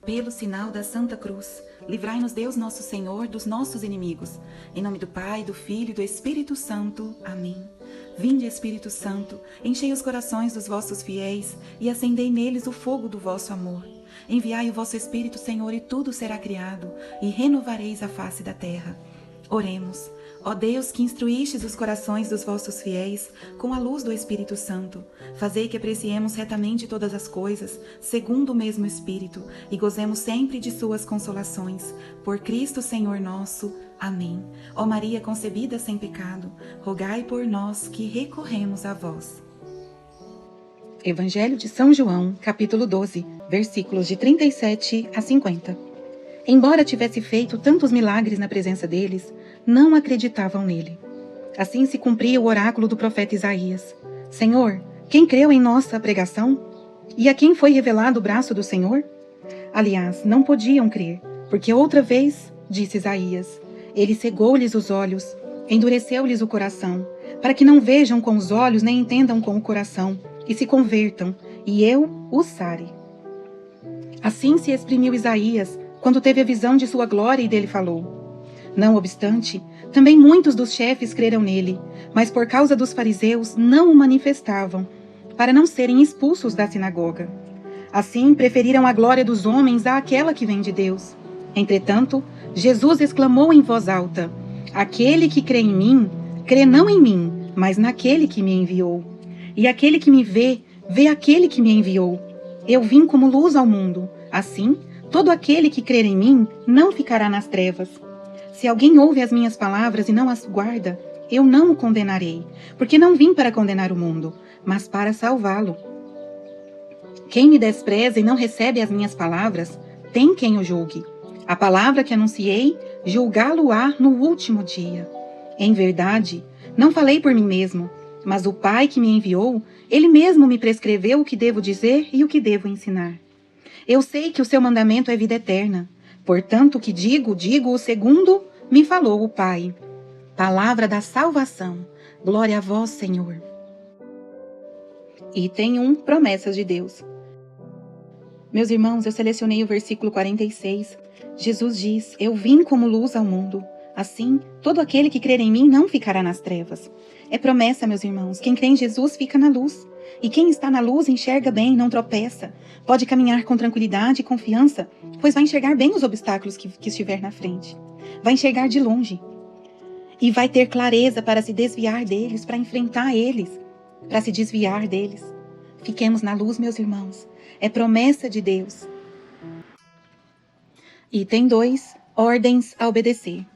Pelo sinal da Santa Cruz, livrai-nos Deus nosso Senhor dos nossos inimigos. Em nome do Pai, do Filho e do Espírito Santo. Amém. Vinde, Espírito Santo, enchei os corações dos vossos fiéis e acendei neles o fogo do vosso amor. Enviai o vosso Espírito, Senhor, e tudo será criado, e renovareis a face da terra. Oremos. Ó Deus, que instruístes os corações dos vossos fiéis com a luz do Espírito Santo, fazei que apreciemos retamente todas as coisas, segundo o mesmo Espírito, e gozemos sempre de suas consolações. Por Cristo Senhor nosso. Amém. Ó Maria concebida sem pecado, rogai por nós que recorremos a vós. Evangelho de São João, capítulo 12, versículos de 37 a 50. Embora tivesse feito tantos milagres na presença deles, não acreditavam nele. Assim se cumpria o oráculo do profeta Isaías. Senhor, quem creu em nossa pregação? E a quem foi revelado o braço do Senhor? Aliás, não podiam crer, porque outra vez, disse Isaías, ele cegou-lhes os olhos, endureceu-lhes o coração, para que não vejam com os olhos nem entendam com o coração, e se convertam, e eu os sare. Assim se exprimiu Isaías, quando teve a visão de sua glória e dele falou. Não obstante, também muitos dos chefes creram nele, mas por causa dos fariseus não o manifestavam, para não serem expulsos da sinagoga. Assim, preferiram a glória dos homens àquela que vem de Deus. Entretanto, Jesus exclamou em voz alta, aquele que crê em mim, crê não em mim, mas naquele que me enviou. E aquele que me vê, vê aquele que me enviou. Eu vim como luz ao mundo. Assim, todo aquele que crer em mim não ficará nas trevas. Se alguém ouve as minhas palavras e não as guarda, eu não o condenarei, porque não vim para condenar o mundo, mas para salvá-lo. Quem me despreza e não recebe as minhas palavras, tem quem o julgue. A palavra que anunciei, julgá-lo-á no último dia. Em verdade, não falei por mim mesmo, mas o Pai que me enviou, ele mesmo me prescreveu o que devo dizer e o que devo ensinar. Eu sei que o seu mandamento é vida eterna. Portanto, o que digo o segundo me falou o Pai. Palavra da salvação. Glória a vós, Senhor. Item 1. Promessas de Deus. Meus irmãos, eu selecionei o versículo 46. Jesus diz, eu vim como luz ao mundo. Assim, todo aquele que crer em mim não ficará nas trevas. É promessa, meus irmãos. Quem crê em Jesus fica na luz. E quem está na luz enxerga bem, não tropeça. Pode caminhar com tranquilidade e confiança, pois vai enxergar bem os obstáculos que estiver na frente. Vai enxergar de longe. E vai ter clareza para se desviar deles, para enfrentar eles, para se desviar deles. Fiquemos na luz, meus irmãos. É promessa de Deus. Item 2. Ordens a obedecer.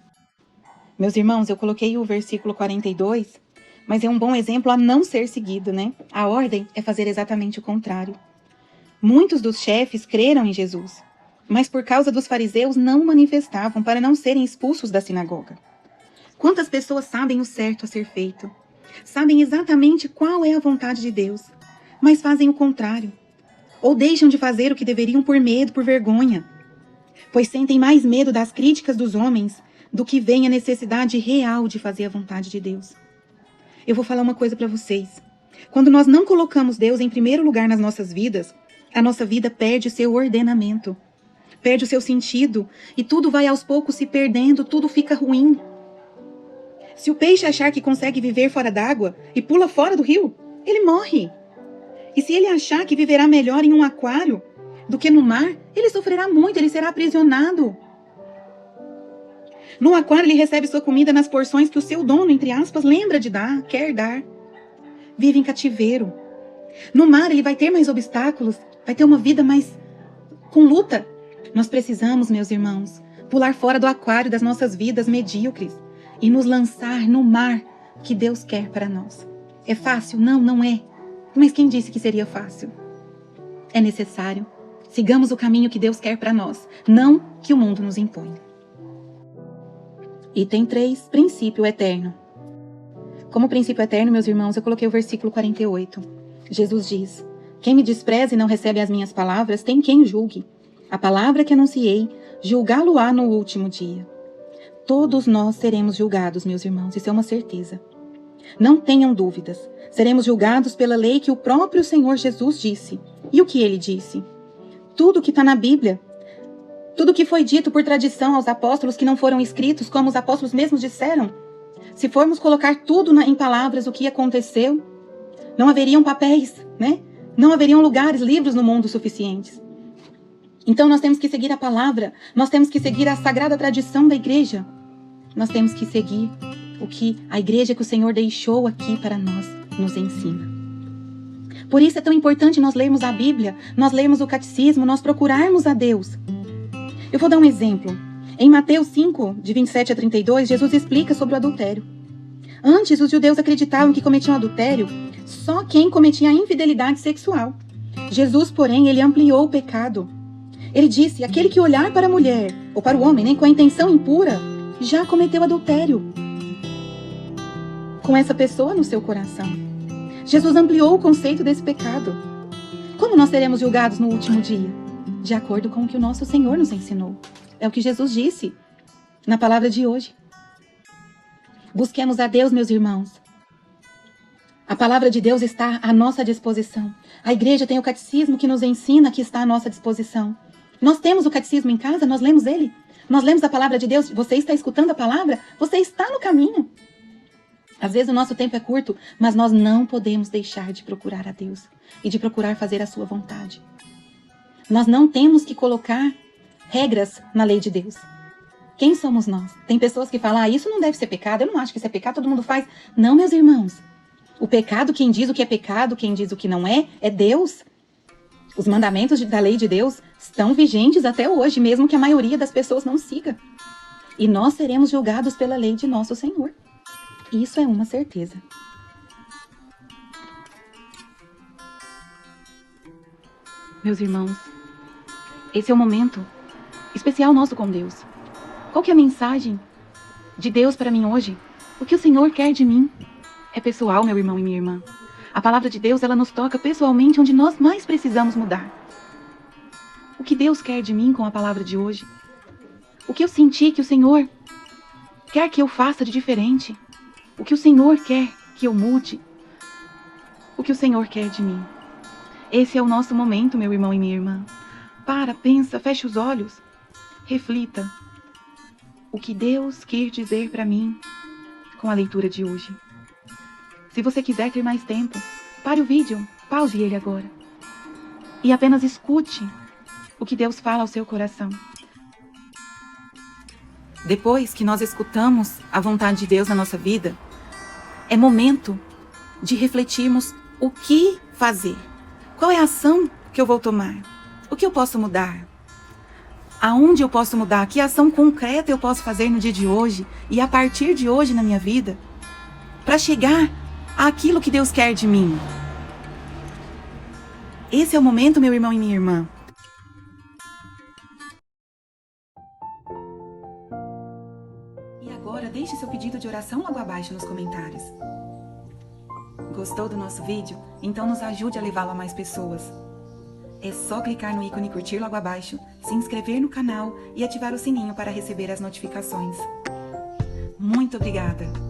Meus irmãos, eu coloquei o versículo 42, mas é um bom exemplo a não ser seguido, né? A ordem é fazer exatamente o contrário. Muitos dos chefes creram em Jesus, mas por causa dos fariseus não o manifestavam para não serem expulsos da sinagoga. Quantas pessoas sabem o certo a ser feito? Sabem exatamente qual é a vontade de Deus, mas fazem o contrário. Ou deixam de fazer o que deveriam por medo, por vergonha, pois sentem mais medo das críticas dos homens do que veem a necessidade real de fazer a vontade de Deus. Eu vou falar uma coisa para vocês. Quando nós não colocamos Deus em primeiro lugar nas nossas vidas, a nossa vida perde o seu ordenamento, perde o seu sentido e tudo vai aos poucos se perdendo, tudo fica ruim. Se o peixe achar que consegue viver fora d'água e pula fora do rio, ele morre. E se ele achar que viverá melhor em um aquário do que no mar, ele sofrerá muito, ele será aprisionado. No aquário ele recebe sua comida nas porções que o seu dono, entre aspas, lembra de dar, quer dar. Vive em cativeiro. No mar ele vai ter mais obstáculos, vai ter uma vida mais com luta. Nós precisamos, meus irmãos, pular fora do aquário das nossas vidas medíocres e nos lançar no mar que Deus quer para nós. É fácil? Não, não é. Mas quem disse que seria fácil? É necessário. Sigamos o caminho que Deus quer para nós, não que o mundo nos impõe. Item 3. Princípio eterno. Como princípio eterno, meus irmãos, eu coloquei o versículo 48. Jesus diz, quem me despreza e não recebe as minhas palavras, tem quem o julgue. A palavra que anunciei, julgá-lo-á no último dia. Todos nós seremos julgados, meus irmãos, isso é uma certeza. Não tenham dúvidas, seremos julgados pela lei que o próprio Senhor Jesus disse. E o que ele disse? Tudo que está na Bíblia, Tudo que foi dito por tradição aos apóstolos que não foram escritos, como os apóstolos mesmos disseram. Se formos colocar tudo em palavras, o que aconteceu, não haveriam papéis, né? Não haveriam lugares, livros no mundo suficientes. Então nós temos que seguir a palavra, nós temos que seguir a sagrada tradição da igreja. Nós temos que seguir o que a igreja que o Senhor deixou aqui para nós nos ensina. Por isso é tão importante nós lermos a Bíblia, nós lermos o catecismo, nós procurarmos a Deus. Eu vou dar um exemplo. Em Mateus 5, de 27 a 32, Jesus explica sobre o adultério. Antes, os judeus acreditavam que cometiam adultério só quem cometia a infidelidade sexual. Jesus, porém, ele ampliou o pecado. Ele disse, aquele que olhar para a mulher, ou para o homem, né, com a intenção impura, já cometeu adultério com essa pessoa no seu coração. Jesus ampliou o conceito desse pecado. Como nós seremos julgados no último dia? De acordo com o que o nosso Senhor nos ensinou. É o que Jesus disse na palavra de hoje. Busquemos a Deus, meus irmãos. A palavra de Deus está à nossa disposição. A igreja tem o catecismo que nos ensina, que está à nossa disposição. Nós temos o catecismo em casa, nós lemos ele. Nós lemos a palavra de Deus. Você está escutando a palavra? Você está no caminho. Às vezes o nosso tempo é curto, mas nós não podemos deixar de procurar a Deus e de procurar fazer a sua vontade. Nós não temos que colocar regras na lei de Deus. Quem somos nós? Tem pessoas que falam, isso não deve ser pecado, eu não acho que isso é pecado, todo mundo faz. Não, meus irmãos. O pecado, quem diz o que é pecado, quem diz o que não é Deus. Os mandamentos da lei de Deus estão vigentes até hoje, mesmo que a maioria das pessoas não siga. E nós seremos julgados pela lei de nosso Senhor. Isso é uma certeza. Meus irmãos, esse é o momento especial nosso com Deus. Qual que é a mensagem de Deus para mim hoje? O que o Senhor quer de mim? É pessoal, meu irmão e minha irmã. A palavra de Deus, ela nos toca pessoalmente onde nós mais precisamos mudar. O que Deus quer de mim com a palavra de hoje? O que eu senti que o Senhor quer que eu faça de diferente? O que o Senhor quer que eu mude? O que o Senhor quer de mim? Esse é o nosso momento, meu irmão e minha irmã. Para, pensa, feche os olhos. Reflita. O que Deus quer dizer para mim com a leitura de hoje. Se você quiser ter mais tempo, pare o vídeo, pause ele agora. E apenas escute o que Deus fala ao seu coração. Depois que nós escutamos a vontade de Deus na nossa vida, é momento de refletirmos o que fazer. Qual é a ação que eu vou tomar? O que eu posso mudar? Aonde eu posso mudar? Que ação concreta eu posso fazer no dia de hoje e a partir de hoje na minha vida? Para chegar àquilo que Deus quer de mim. Esse é o momento, meu irmão e minha irmã. E agora, deixe seu pedido de oração logo abaixo nos comentários. Gostou do nosso vídeo? Então nos ajude a levá-lo a mais pessoas. É só clicar no ícone curtir logo abaixo, se inscrever no canal e ativar o sininho para receber as notificações. Muito obrigada!